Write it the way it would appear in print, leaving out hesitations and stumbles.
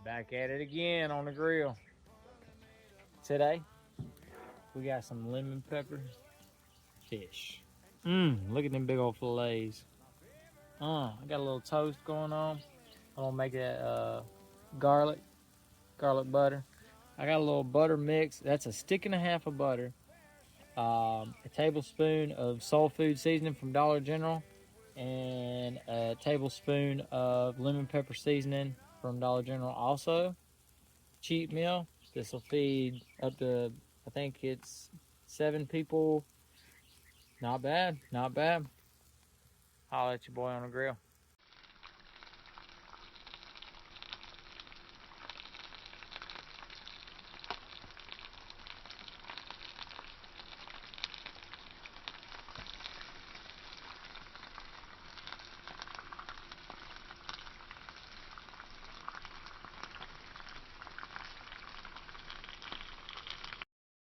Back at it again on the grill. Today, we got some lemon pepper fish. Look at them big old fillets. I got a little toast going on. I'm gonna make that garlic butter. I got a little butter mix. That's a stick and a half of butter. A tablespoon of soul food seasoning from Dollar General, and a tablespoon of lemon pepper seasoning from Dollar General. Also, cheap meal. This will feed up to, I think it's 7 people. Not bad, not bad. Holla at your boy on the grill.